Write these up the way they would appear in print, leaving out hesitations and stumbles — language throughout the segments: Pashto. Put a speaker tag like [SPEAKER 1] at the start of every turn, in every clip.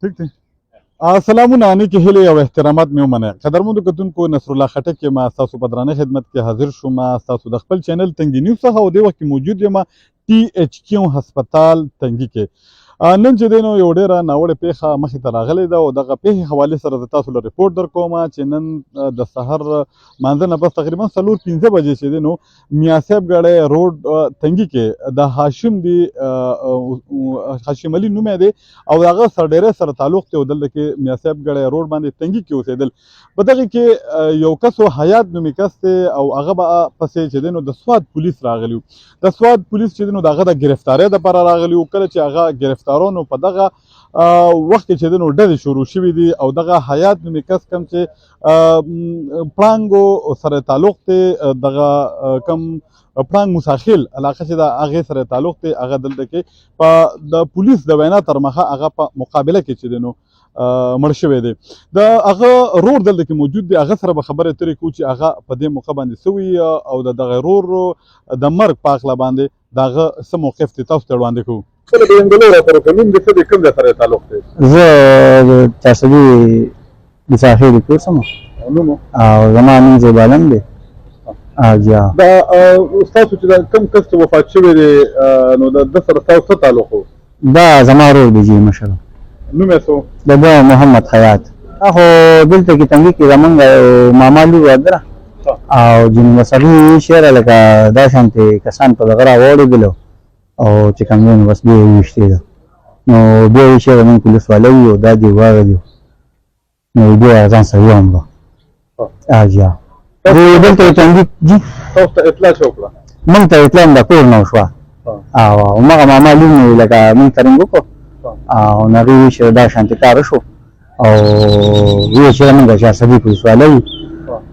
[SPEAKER 1] ٹھیک دی سلامونه نیکی هیلې او احترامات مې ومنئ. قدرمنو کتونکو نصرالله خټک یم، ستاسو په درانه خدمت کې حاضر شوم، ستاسو د خپل چینل تنګي نیوز څخه او دې وخت کې موجود یم THQ هسپتال تنګي کې. نن چې دی نو یو ډېره ناوړې پیښه مخې ته راغلې ده او دغه پیښې حوالې سره زه تاسو له ریپورټ در کوم چې نن د سحر مانځه نه پس تقریبا 4-5 بجې چې دی نو میاں صاحب ګاډی روډ تنګي کې د هاشم دی هاشم علي نوم دی او هغه سرډیری سره تعلق دی او دلته کې میاں صاحب ګاډی روډ باندې تنګي کې اوسېدل. په دغه کې یو کس و حیات نومې کس دی او هغه به پسې چې دی نو د سواد پولیس راغلي وو. د سواد پولیس چې دی نو د هغه د ګرفتارۍ دپاره راغلي وو. کله چې هغه ګرفتارانو په دغه وخت کې چې دی نو ډلې شروع شوي دي او دغه حیات نومې کس کم چې پړانګو سره تعلق دی دغه کم پړانګ موساخیل علاقه چې د هغې سره تعلق دی هغه دلته کې په د پولیس د وینا تر مخه هغه په مقابله کې چې دی نو مړ شوی دی. د هغه رور دلته کې موجود دی، هغه سره به خبرې اترې کوو چې هغه په دې موقع باندې څه وي او د دغه رور د مرګ په هکله باندې د هغه څه موقف دی تاسو ته وړاندې کوو. کله د انګلو راپور وکړه نوم د څه دی کوم ځای سره تعلق دی؟
[SPEAKER 2] زه د چارسدي د ساحې د کور څخه
[SPEAKER 1] نوم
[SPEAKER 2] او زما نوم زیب عالم دی.
[SPEAKER 1] دا ستاسو چې دا کوم کس چې وفات شوی دی نو د ده سره ستاسو څه تعلق و؟
[SPEAKER 2] دا زما ورور دی جي مشر
[SPEAKER 1] نوم یې څه و؟
[SPEAKER 2] د ده محمد حیات. خو دلته کې تنګي کې زمونږ یو ماما لور واده ده او جنوب صحي شعر لکه دا شانتې کسان په دغه راوړېدلو او چې کوم دی نو بس بیا یې ویشتې ده نو بیا یې شعر زمونږ پولیس والا وي او دا دې واغلي نو بیا ځان سره یوم به جی دلته تنګي جي
[SPEAKER 1] تاسو ته اطلاع څه وکړه؟
[SPEAKER 2] موږ ته اطلاع د کور نه وشوه او هماغه ماما لور مې لکه موږ ترنګ وکړو او هغې ویل چې دا شانتې کار وشو او ویل چې موږ چارسدي پولیس والا یو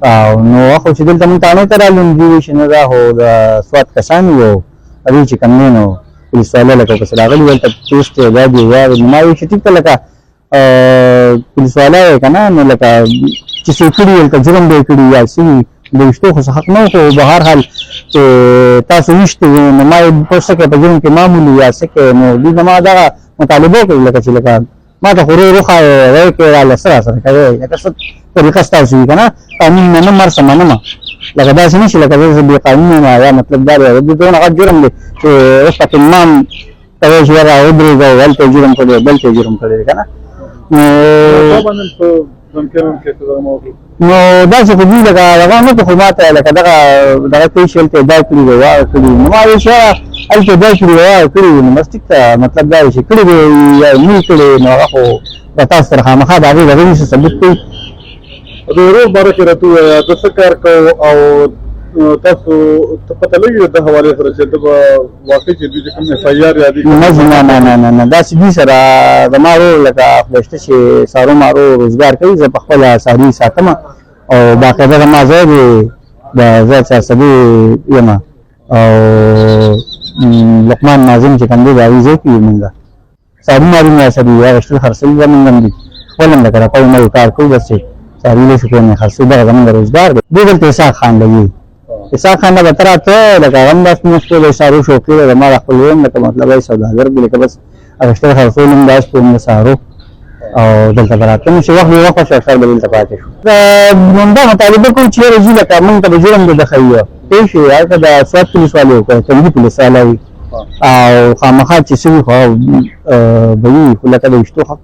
[SPEAKER 2] او نو خو چې دلته موږ تاڼو ته رالو نو دوی ویل چې نه دا خو د سوات کسان وو هغوی چې کوم دی نو پولیس والا لکه ورپسې راغلي ول ته ټیسټ یې دا دې واورېد نو ما ویل چې ټیک ته لکه پولیس والا یې که نه نو لکه چې څه کړي ولته جرم به یې کړي یا څه وي د ویشتو خو څه حق نه و خو به هر حال چې تاسو ویشتې نو ما یې په څه کې په جرم کې معمولي یا څه کې نو دوی زما دغه مطالبه وکړي لکه چې لکه ما ته خو روښایې وایي کې راله څه راسره کوې لکه څه طریقه ستاسو وي که نه قانون منم هر څه منمه لکه داسې نه شي لکه زه بې قانون یم یا مطلب دا دی د دونه غټ جرم دی چې اوس پکې امام ته وایي چې یاره ودرېږه او هلته یې جرم کړی دلته یې جرم کړی دی که نه نو داسې خو دوی لکه دغه نه کړو خو ما ته لکه دغه کوي چې هلته یې دا کړي دی واغه کړي نو ما ویل چې هلته دا کړي واغه کړي نو بس ټیک ته مطلب دا دی چې کړي دی یا نه کړي نو هغه خو د تاسو سره خامخا د هغې د هغې څه ثبوت کوي.
[SPEAKER 1] د ورور باره کې راته ووایه د څه کار کوو او تاسو ته پته لګي د حوالې سره چې ده به واقع چې دوی چې کوم FIR یادېږي
[SPEAKER 2] نه داسې دوی سره زما ورور لکه خدای شته چې سارو مارو روزګار کوي زه په خپله څاروي ساتم او باقاعده زما ځای دی زه چارسدي یم او لقمان ناظم چې کوم دی د هغې ځای کې یو مونږ څاروي مارو مې سره یو اخېستل خرڅوي زمونږ هم دي خپل هم لکه راپی نوی کار کوو بس چې څاروي له شکر نه خرڅوي دغه زمونږ روزګار دی. دوی دلته اسحاق خان لګي اسحاق خان به ته راته لکه هغه هم داسې مشکل د سارو شوقي دی زما د خپل ویم لکه مطلب یې سوداګر دی لکه بس اخېستل خرڅول هم داسې کوم د سارو او دلته به راته نو چې وخت به وخت شو اکثر به دلته پاتې شو. همدا مطالبه کوو چې یاره ځي لکه موږ ته به جرم د دخه وي پوه شوې هلته د سوات پولیس والې وکړه تنګي پولیس والا وي او خامخا چې څه وي خو به وي خو لکه د ویشتو حق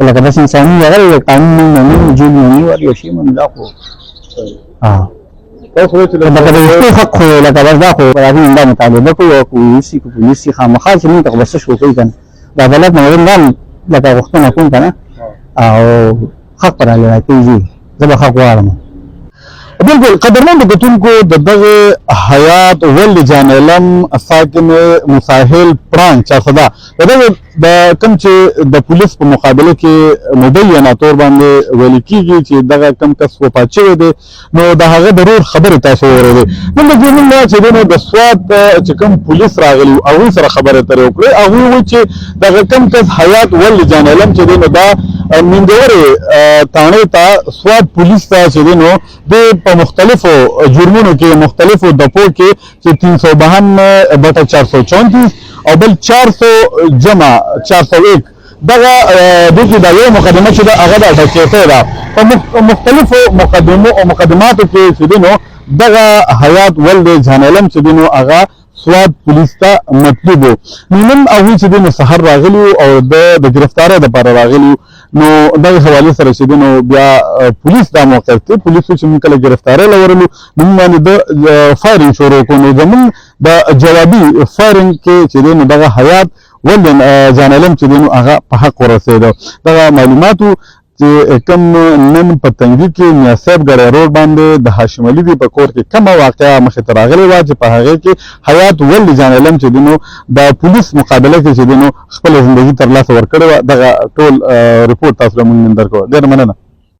[SPEAKER 2] لکه داسې انساني هغه قانون نه منو جیل نه نیول یو شی منو دا خو لکه د ویشتو حق خو لکه بس دا خو د هغې دا مطالبه کوو او پولیس وي که پولیس وي خامخا چې موږ ته خو به څه شو کوي که نه د عدالت نه ویل هم لکه غوښتنه کوم که نه او حق پر رالې راکېږي زه به حق غواړم.
[SPEAKER 1] بالکل قدرمنو کتونکو د دغه حیات ولد جان علم ساکن مساحل پړانګ چارسده د دغه د کوم چې د پولیس په مقابله کې مبینه طور باندې ویل کېږي چې دغه کوم کس وفات شوی دی نو د هغه د رور خبرې تاسو واورېدې. دلته کې موږ چې دی نو د سوات چې کوم پولیس راغلي وو هغوی سره خبرې اترې وکړې هغوی وویل چې دغه کوم کس حیات ولد جان علم چې دی نو دا نیندورې تاڼې ته سوات پولیس ته چې دی نو د په مختلفو جرمونو کې مختلفو دپو کې چې 392/434 او بل 400 جمع 401 دغه د کې د یو مقدمه چې د هغه د ټکیته ده په مختلفو مقدمو او مقدماتو کې چې دینو دغه حیات ولد جان علم چې دینو هغه سواد پولیس ته مطلوب وو نن هغوی چې دینو سحر راغلي او د گرفتارۍ دپاره راغلي نو دغه حوالې سره چې دینو بیا پولیس دا موقف کې پولیسو چې موږ کله گرفتارۍ له ورلو نو موږ باندې د فایرینګ شروع کړو نو زموږ د جوابي فایرینګ کې چې دینو دغه حیات ولد جان علم چې دینو هغه په حق ورسېده دغه معلوماتو چې کوم نن په تنګي کې میا صاحب ګړی روډ باندې د هاشم علي دی په کور کې کومه واقعه مخې ته راغلې وه چې په هغې کې حیات ولد جان علم چې دینو د پولیس مقابله کې چې دینو خپله زندګي ترلاسه ورکړې وه دغه ټول ریپورټ تاسو له موږ نن درکوو ډېره مننه